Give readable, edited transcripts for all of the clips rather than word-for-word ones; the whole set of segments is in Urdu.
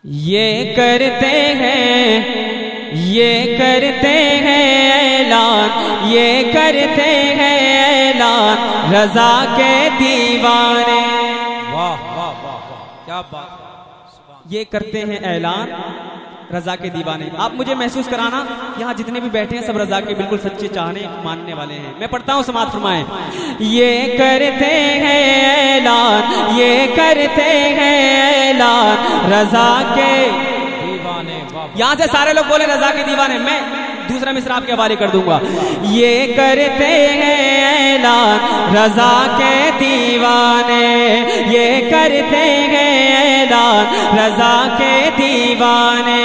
یہ کرتے ہیں اعلان، یہ کرتے ہیں اعلان رضا کے دیوانے۔ واہ واہ واہ واہ، کیا بات! یہ کرتے ہیں اعلان رضا کے دیوانے۔ آپ مجھے محسوس کرانا یہاں جتنے بھی بیٹھے ہیں سب رضا کے بالکل سچے چاہنے ماننے والے ہیں۔ میں پڑھتا ہوں، سماعت فرمائیں۔ یہ کرتے ہیں اعلان، یہ کرتے ہیں اعلان رضا کے دیوانے۔ یہاں سے سارے لوگ بولے رضا کے دیوانے، میں دوسرا مصرع آپ کے حوالے کر دوں گا۔ یہ کرتے ہیں اعلان رضا کے دیوانے، یہ کرتے ہیں اعلان رضا کے دیوانے،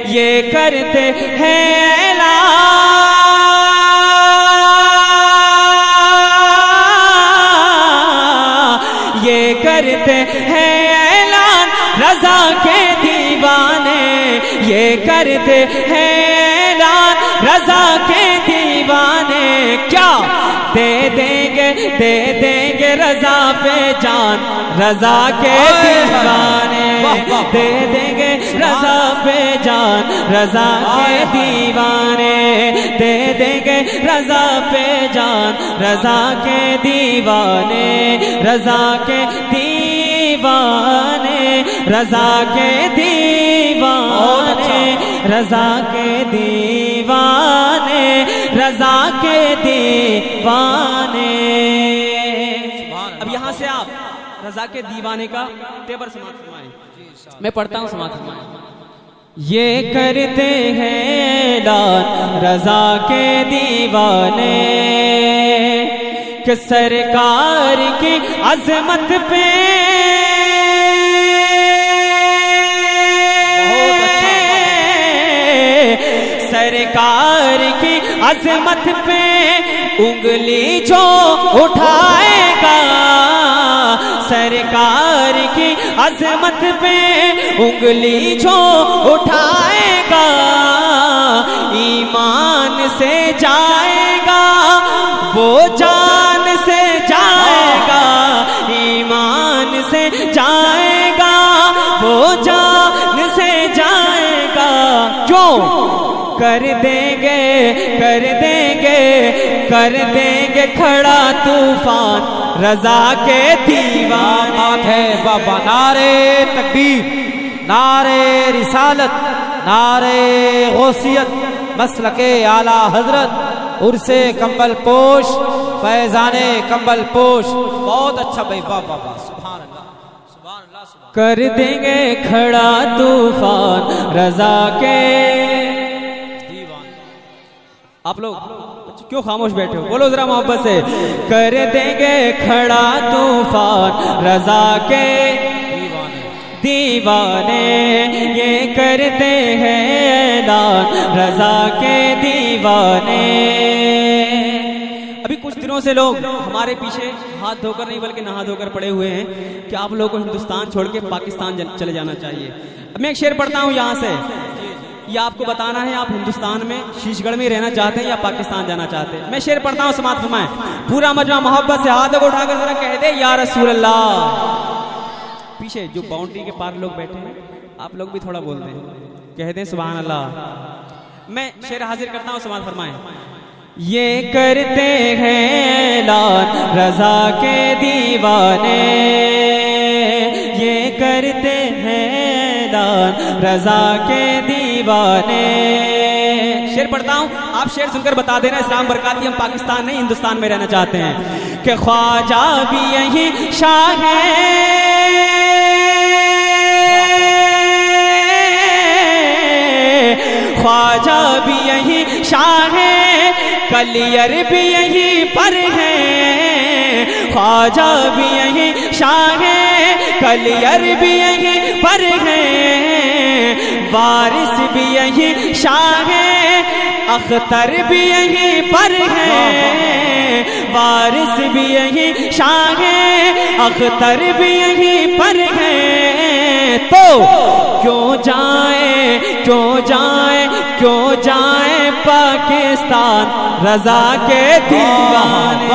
یہ کرتے ہیں اعلان، یہ کرتے ہیں اعلان رضا کے دیوانے، یہ کرتے ہیں اعلان رضا کے دیوانے۔ کیا دے دیں گے رضا پہ جان رضا کے دیوانے، دے دیں گے رضا پہ جان رضا کے دیوانے، دے دیں گے رضا پہ جان رضا کے دیوانے، رضا کے دیوانے، رضا کے دیوانے، رضا کے دیوانے، رضا کے دیوانے۔ اب یہاں سے آپ رضا کے دیوانے کا تیور سماعت فرمائیں۔ میں پڑھتا ہوں، سماعت فرمائیں۔ یہ کرتے ہیں اعلان رضا کے دیوانے کہ سرکار کی عظمت پہ سرکار کی عظمت پہ انگلی جو اٹھائے گا، سرکار کی عظمت پہ انگلی جو اٹھائے گا ایمان سے جائے گا، وہ جان سے جائے گا، ایمان سے جائے گا، وہ جان سے جائے گا۔ کیوں؟ کر دیں گے کھڑا طوفان رضا کے دیوانے۔ ہے بابا، نعرے تکبیر، نعرے رسالت، نعرے غوثیت، مسلک اعلی حضرت، عرس کمبل پوش، فیضان کمبل پوش۔ بہت اچھا بھائی، واہ واہ واہ، سبحان اللہ سبحان اللہ سبحان۔ کر دیں گے کھڑا طوفان رضا کے۔ آپ لوگ کیوں خاموش بیٹھے ہو؟ بولو ذرا محبت سے۔ کر دیں گے کھڑا طوفان رضا کے دیوانے، یہ کرتے ہیں اعلان رضا کے دیوانے۔ ابھی کچھ دنوں سے لوگ ہمارے پیچھے ہاتھ دھو کر نہیں بلکہ نہا دھو کر پڑے ہوئے ہیں کہ آپ لوگوں کو ہندوستان چھوڑ کے پاکستان چلے جانا چاہیے۔ اب میں ایک شعر پڑھتا ہوں یہاں سے، یہ آپ کو بتانا ہے آپ ہندوستان میں شیش گڑھ میں رہنا چاہتے ہیں یا پاکستان جانا چاہتے ہیں۔ میں شعر پڑھتا ہوں، سماعت فرمائیں۔ پورا مجمع محبت سے ہاتھ کو اٹھا کر ذرا کہہ دے یا رسول اللہ۔ پیچھے جو باؤنڈری کے پار لوگ بیٹھے ہیں آپ لوگ بھی تھوڑا بول دیں، کہہ دیں سبحان اللہ۔ میں شعر حاضر کرتا ہوں، سماعت فرمائیں۔ یہ کرتے ہیں اعلان رضا کے دیوانے، یہ کرتے ہیں اعلان رضا کے دیوانے۔ شعر پڑھتا ہوں، آپ شعر سن کر بتا دینا اسلام برکاتی ہم پاکستان نہیں ہندوستان میں رہنا چاہتے ہیں۔ کہ خواجہ بھی یہی شاہ ہے، خواجہ بھی یہی شاہ ہے، کلیر بھی یہی پر ہے، خواجہ بھی یہی شاہ ہے، کلیر بھی یہی پر ہے، وارث بھی یہی شاہ ہے، اختر بھی یہی پر ہے، وارث بھی یہی شاہ ہے، اختر بھی یہی پر ہے۔ تو کیوں جائیں پاکستان رضا کے دیوانے،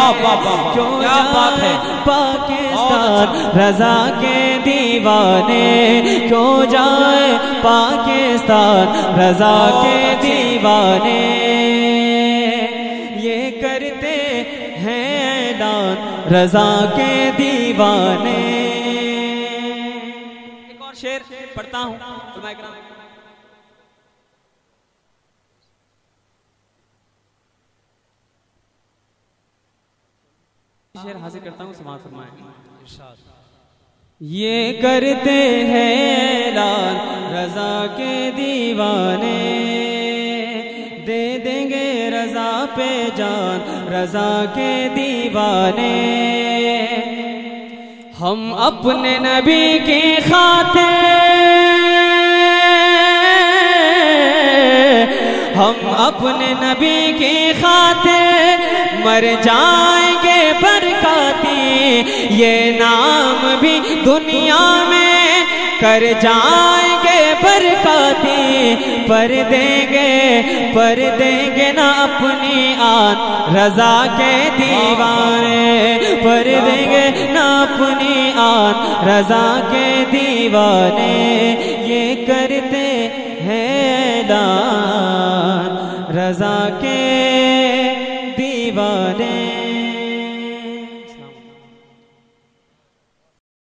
کیوں جائیں پاکستان رضا کے دیوانے، کیوں جائیں پاکستان رضا کے دیوانے، یہ کرتے ہیں اعلان رضا کے دیوانے۔ ایک اور شعر پڑھتا ہوں علماء کرام، شعر حاصل کرتا ہوں، سماعت فرمائیں۔ یہ کرتے ہیں اعلان رضا کے دیوانے، دے دیں گے رضا پہ جان رضا کے دیوانے، ہم اپنے نبی کی خاطر، ہم اپنے نبی کی خاطر مر جائیں گے برکاتی، یہ نام بھی دنیا میں کر جائیں گے برکاتی، پر دیں گے نا اپنی آن رضا کے دیوانے، پر دیں گے نا اپنی آن رضا کے دیوانے، یہ کرتے ہیں اعلان رضا کے دیوانے۔